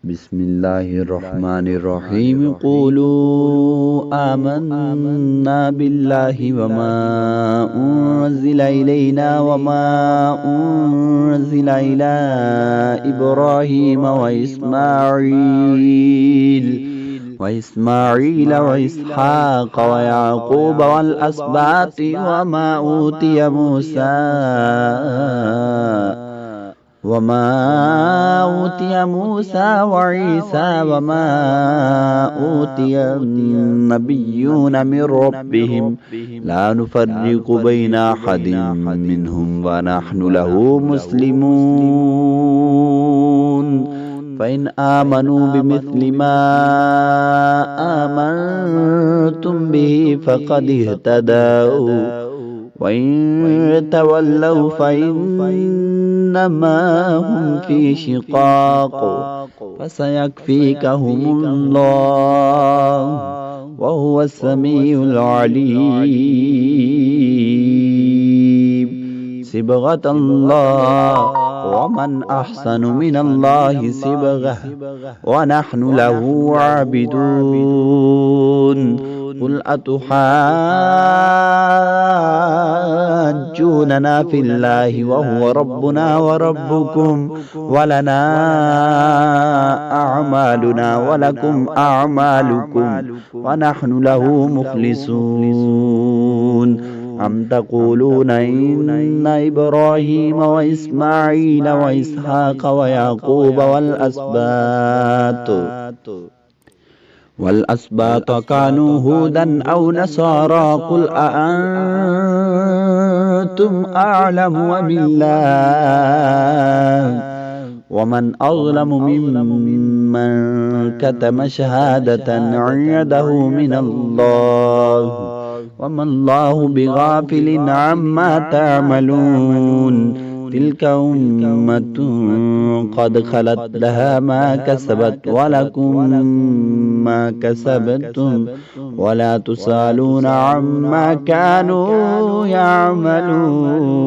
بسم الله الرحمن الرحيم قولوا آمنا بالله وما أنزل إلينا وما أنزل إلى إبراهيم وإسماعيل وإسحاق ويعقوب والأسباط وما أوتي موسى وعيسى وما أوتي النبيون من ربهم لا نفرق بين أحد منهم ونحن له مسلمون فإن آمنوا بمثل ما آمنتم به فقد اهتدوا وإن تولوا فإنما هم في شقاق فسيكفيكهم الله وهو السميع العليم صبغة الله ومن أحسن من الله صبغة ونحن له عابدون قل أتحاجوننا في الله وهو ربنا وربكم ولنا أعمالنا ولكم أعمالكم ونحن له مخلصون أم تقولون إن إبراهيم وإسماعيل وإسحاق ويعقوب والأسباط كانوا هودا أو نصارى قل أأنتم أعلم أم الله ومن أظلم ممن كتم شهادة عنده من الله وما الله بغافل عما تعملون تلك أمة قد خلت لها ما كسبت ولكم ما كسبتم ولا تسألون عما كانوا يعملون.